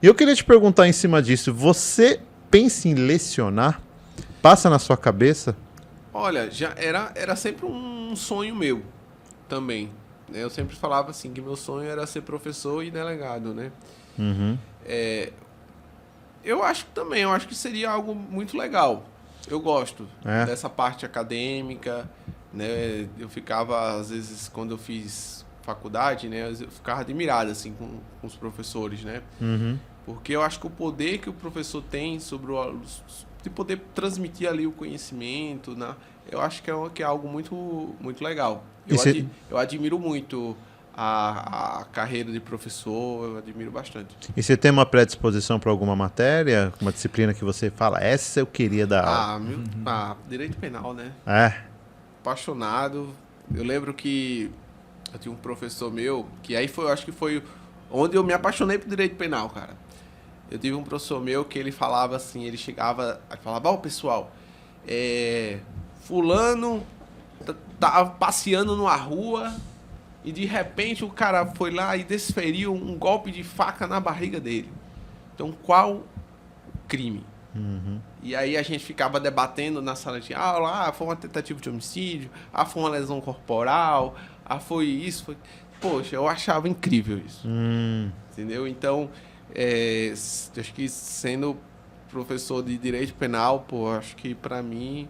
E eu queria te perguntar em cima disso, você pensa em lecionar? Passa na sua cabeça? Olha, já era sempre um sonho meu também, né? Eu sempre falava assim que meu sonho era ser professor e delegado, né? Uhum. Eu acho que seria algo muito legal. Eu gosto dessa parte acadêmica, né? Eu ficava, às vezes, quando eu fiz faculdade, né? Eu ficava admirado, assim, com os professores, né? Uhum. Porque eu acho que o poder que o professor tem sobre o aluno, de poder transmitir ali o conhecimento, né? Eu acho que é algo muito, muito legal. Eu admiro muito a carreira de professor, eu admiro bastante. E você tem uma predisposição para alguma matéria, uma disciplina que você fala, essa eu queria dar aula? Direito penal, né? É. Apaixonado. Eu lembro que eu tinha um professor meu, que aí foi, eu acho que foi onde eu me apaixonei por direito penal, cara. Eu tive um professor meu que ele falava assim, ele chegava e falava, pessoal, fulano tava passeando numa rua e de repente o cara foi lá e desferiu um golpe de faca na barriga dele. Então, qual o crime? Uhum. E aí a gente ficava debatendo na sala de aula, foi uma tentativa de homicídio, foi uma lesão corporal, foi isso, foi... Poxa, eu achava incrível isso. Entendeu? Então, acho que sendo professor de direito penal, acho que pra mim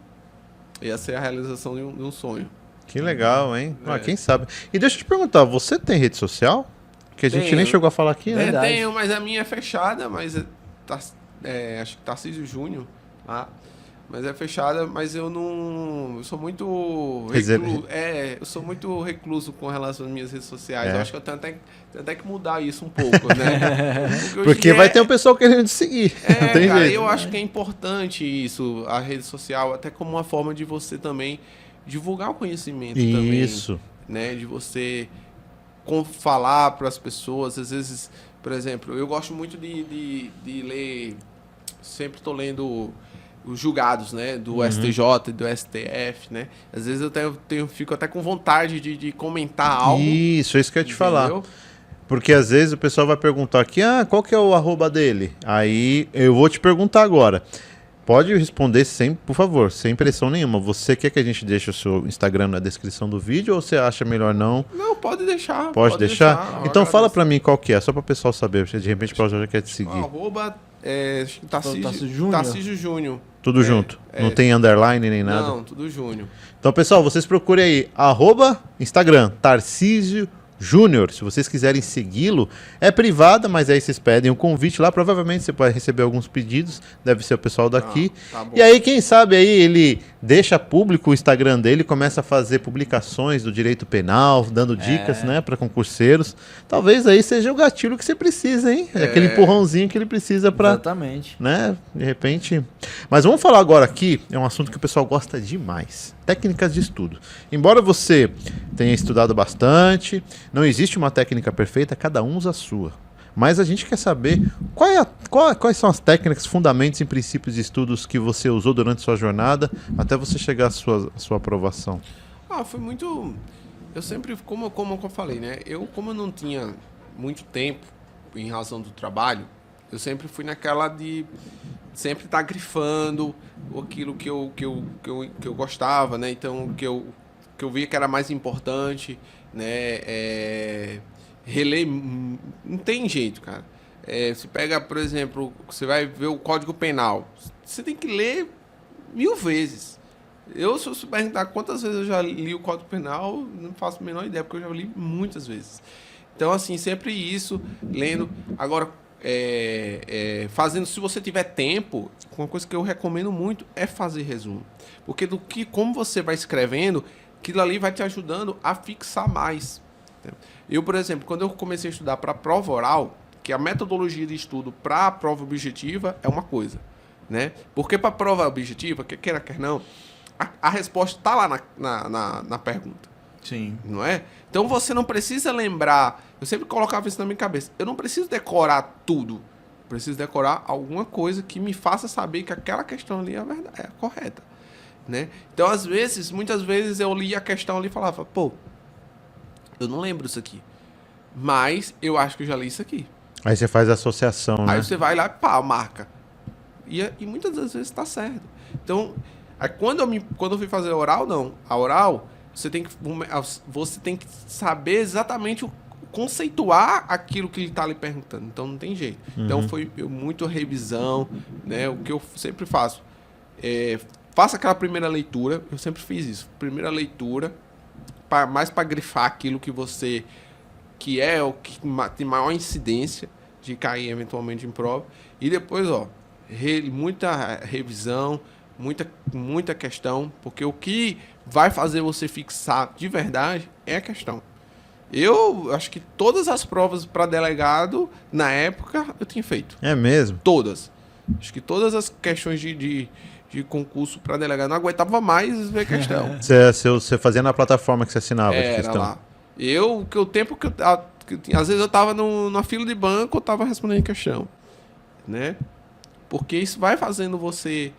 ia ser a realização de um sonho. Que legal, hein? Quem sabe. E deixa eu te perguntar, você tem rede social? Que a gente nem chegou a falar aqui, né? Tenho, mas a minha é fechada, mas acho que Tarcísio Júnior lá. Mas é fechada, mas eu não... Eu sou muito recluso. Eu sou muito recluso com relação às minhas redes sociais. Eu acho que eu tenho até que mudar isso um pouco, né? Porque vai ter um pessoal querendo te seguir. Não tem cara, jeito. eu acho que é importante isso, a rede social, até como uma forma de você também divulgar o conhecimento isso. também, né? De você falar para as pessoas. Às vezes, por exemplo, eu gosto muito de ler... Sempre estou lendo os julgados, né, do STJ e do STF, né? Às vezes eu fico até com vontade de comentar algo. Isso que eu ia te falar. Porque às vezes o pessoal vai perguntar aqui, qual que é o @ dele? Aí eu vou te perguntar agora. Pode responder sempre, por favor, sem pressão nenhuma. Você quer que a gente deixe o seu Instagram na descrição do vídeo ou você acha melhor não? Não, pode deixar. Pode deixar? Então fala pra mim qual que é, só para o pessoal saber, porque de repente o pessoal já quer te seguir. Tarcísio Júnior. Tudo junto. Não tem underline nem nada? Não, tudo Júnior. Então, pessoal, vocês procurem aí, Instagram, Tarcísio Júnior. Se vocês quiserem segui-lo, é privada, mas aí vocês pedem um convite lá. Provavelmente você pode receber alguns pedidos, deve ser o pessoal daqui. Tá bom. E aí, quem sabe aí ele deixa público o Instagram dele, começa a fazer publicações do direito penal, dando dicas, né, para concurseiros. Talvez aí seja o gatilho que você precisa, hein? Aquele empurrãozinho que ele precisa para... Exatamente. Né, de repente... Mas vamos falar agora aqui, é um assunto que o pessoal gosta demais. Técnicas de estudo. Embora você tenha estudado bastante, não existe uma técnica perfeita, cada um usa a sua. Mas a gente quer saber quais são as técnicas, fundamentos e princípios de estudos que você usou durante sua jornada até você chegar à sua aprovação. Foi muito... Eu sempre, como eu falei, né? Como eu não tinha muito tempo em razão do trabalho, eu sempre fui naquela de sempre estar grifando aquilo que eu gostava, né? Então, que eu via que era mais importante, né? Reler, não tem jeito, cara. Você pega, por exemplo, você vai ver o Código Penal, você tem que ler 1000 vezes. Se eu perguntar quantas vezes eu já li o Código Penal, não faço a menor ideia, porque eu já li muitas vezes. Então, assim, sempre isso, lendo. Agora, fazendo, se você tiver tempo, uma coisa que eu recomendo muito é fazer resumo. Porque como você vai escrevendo, aquilo ali vai te ajudando a fixar mais. Eu, por exemplo, quando eu comecei a estudar para a prova oral, que a metodologia de estudo para a prova objetiva é uma coisa, né? Porque para a prova objetiva, quer não, a resposta está lá na pergunta. Sim. Não é? Então você não precisa lembrar. Eu sempre colocava isso na minha cabeça. Eu não preciso decorar tudo. Eu preciso decorar alguma coisa que me faça saber que aquela questão ali é a correta. Né? Então, muitas vezes eu lia a questão ali e falava, pô, eu não lembro isso aqui. Mas eu acho que eu já li isso aqui. Aí você faz a associação, né? Aí você vai lá e pá, marca. E muitas das vezes tá certo. Então, aí quando eu fui fazer a oral, não. A oral, você tem que saber exatamente conceituar aquilo que ele tá lhe perguntando. Então não tem jeito. Então foi muito revisão, né? O que eu sempre faço. Faça aquela primeira leitura. Eu sempre fiz isso. Primeira leitura, mais para grifar aquilo que é o que tem maior incidência de cair eventualmente em prova. E depois, muita revisão, muita questão, porque o que vai fazer você fixar de verdade é a questão. Eu acho que todas as provas para delegado, na época, eu tinha feito. É mesmo? Todas. Acho que todas as questões de concurso para delegado, não aguentava mais ver questão. Você fazia na plataforma que você assinava de Era questão? lá. O tempo que eu tinha, às vezes eu tava na fila de banco, eu tava respondendo questão, né? Porque isso vai fazendo você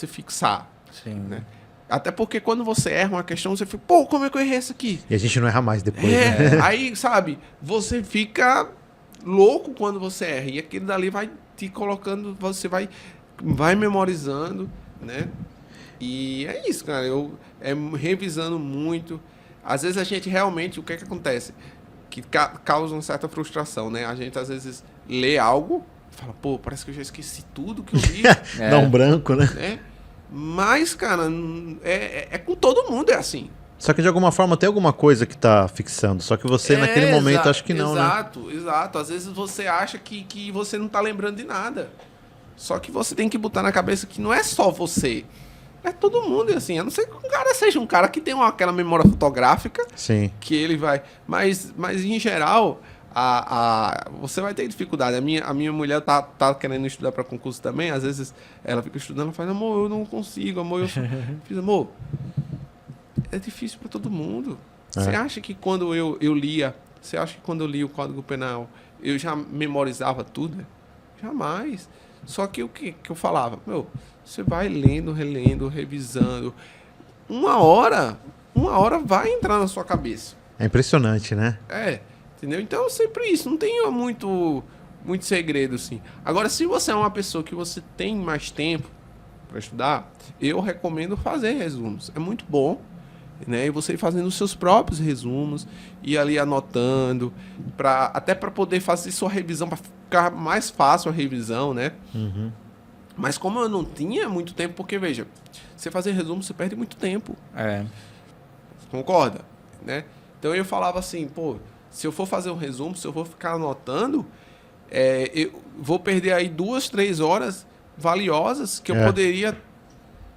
fixar. Sim. Né? Até porque quando você erra uma questão, você fica, pô, como é que eu errei essa aqui? E a gente não erra mais depois, né? Aí, sabe, você fica louco quando você erra. E aquilo dali vai te colocando, você vai memorizando, né? E é isso, cara. Revisando muito. Às vezes a gente realmente, o que acontece? Que causa uma certa frustração, né? A gente às vezes lê algo e fala, pô, parece que eu já esqueci tudo que eu li. Dá um branco, né? Mas, cara, com todo mundo é assim. Só que de alguma forma tem alguma coisa que tá fixando. Só que você naquele momento acho que não, exato, né? Exato. Às vezes você acha que você não tá lembrando de nada. Só que você tem que botar na cabeça que não é só você. É todo mundo, assim. A não ser que um cara seja um cara que tem aquela memória fotográfica. Sim. Que ele vai... Mas em geral, você vai ter dificuldade. A minha mulher tá querendo estudar para concurso também. Às vezes ela fica estudando e fala, amor, eu não consigo, amor. Eu fiz, amor, é difícil para todo mundo. Você acha que quando eu lia... Você acha que quando eu li o Código Penal, eu já memorizava tudo? Jamais. Só que o que eu falava? Você vai lendo, relendo, revisando. Uma hora vai entrar na sua cabeça. É impressionante, né? Entendeu? Então, sempre isso. Não tem muito segredo, assim. Agora, se você é uma pessoa que você tem mais tempo para estudar, eu recomendo fazer resumos. É muito bom, né? E você ir fazendo os seus próprios resumos, ir ali anotando, até para poder fazer sua revisão, para ficar mais fácil a revisão, né? Uhum. Mas como eu não tinha muito tempo, porque, veja, você fazer resumo, você perde muito tempo. Concorda? Né? Então eu falava assim, pô, se eu for fazer um resumo, se eu for ficar anotando, eu vou perder aí 2, 3 horas valiosas que eu poderia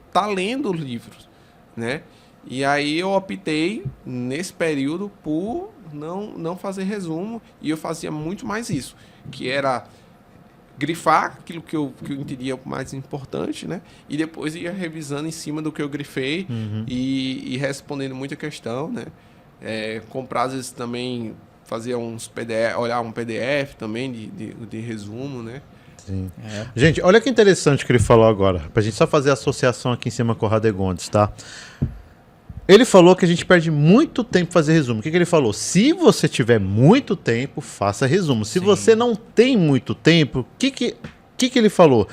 estar lendo livros, né? E aí eu optei, nesse período, por não fazer resumo, e eu fazia muito mais isso, que era grifar aquilo que eu entendia mais importante, né? E depois ia revisando em cima do que eu grifei e respondendo muita questão, né? Comprar, às vezes, também fazia uns PDF, olhar um PDF também de resumo, né? Sim. Gente, olha que interessante que ele falou agora, pra gente só fazer a associação aqui em cima com o Radegondes, tá? Ele falou que a gente perde muito tempo fazer resumo. O que ele falou? Se você tiver muito tempo, faça resumo. Se você não tem muito tempo, o que ele falou?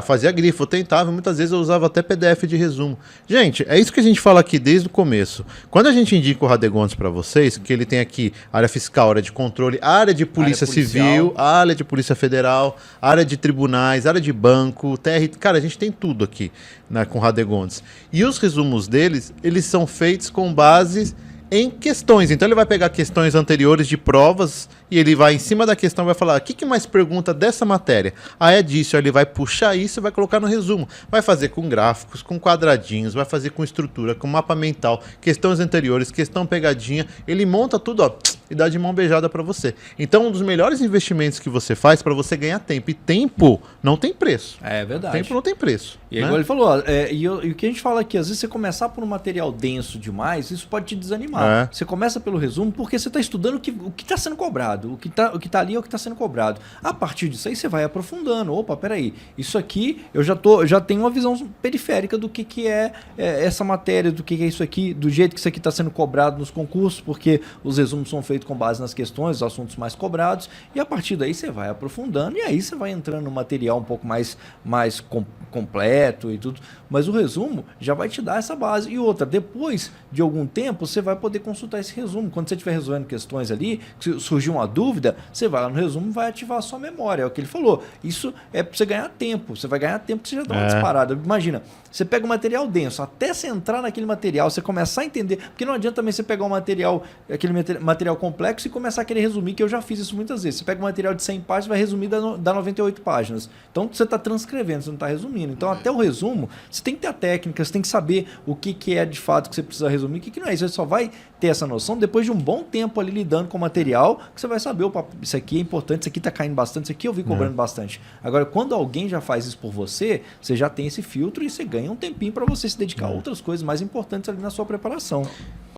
Fazia grifo, eu tentava, muitas vezes eu usava até PDF de resumo. Gente, é isso que a gente fala aqui desde o começo. Quando a gente indica o Radegondes para vocês, que ele tem aqui área fiscal, área de controle, área de polícia civil, área de polícia federal, área de tribunais, área de banco, cara, a gente tem tudo aqui, né, com o Radegondes. E os resumos deles, eles são feitos com base em questões. Então ele vai pegar questões anteriores de provas e ele vai em cima da questão, vai falar, o que mais pergunta dessa matéria? É disso, aí ele vai puxar isso e vai colocar no resumo. Vai fazer com gráficos, com quadradinhos, vai fazer com estrutura, com mapa mental, questões anteriores, questão pegadinha, ele monta tudo, e dá de mão beijada para você. Então, um dos melhores investimentos que você faz para você ganhar tempo, e tempo não tem preço. É verdade. Tempo não tem preço. E igual ele falou, e o que a gente fala aqui, às vezes você começar por um material denso demais, isso pode te desanimar. Você começa pelo resumo porque você está estudando o que está sendo cobrado. cobrado. O que tá ali é o que está sendo cobrado. A partir disso aí você vai aprofundando. Opa, peraí, isso aqui eu já tenho uma visão periférica do que é essa matéria, do que é isso aqui, do jeito que isso aqui está sendo cobrado nos concursos, porque os resumos são feitos com base nas questões, os assuntos mais cobrados, e a partir daí você vai aprofundando, e aí você vai entrando no material um pouco mais completo e tudo. Mas o resumo já vai te dar essa base. E outra, depois de algum tempo, você vai poder consultar esse resumo. Quando você estiver resolvendo questões ali, se surgir uma dúvida, você vai lá no resumo e vai ativar a sua memória. É o que ele falou. Isso é para você ganhar tempo. Você vai ganhar tempo que você já dá uma disparada. Imagina, você pega um material denso, até você entrar naquele material, você começar a entender. Porque não adianta também você pegar um material, aquele material complexo e começar a querer resumir, que eu já fiz isso muitas vezes. Você pega um material de 100 páginas, vai resumir, dá 98 páginas. Então você está transcrevendo, você não está resumindo. Então até o resumo, você tem que ter a técnica, você tem que saber o que é de fato que você precisa resumir, o que não é. Você só vai ter essa noção depois de um bom tempo ali lidando com o material, que você vai saber, opa, isso aqui é importante, isso aqui está caindo bastante, isso aqui eu vi cobrando bastante. Agora, quando alguém já faz isso por você, você já tem esse filtro e você ganha um tempinho para você se dedicar a outras coisas mais importantes ali na sua preparação.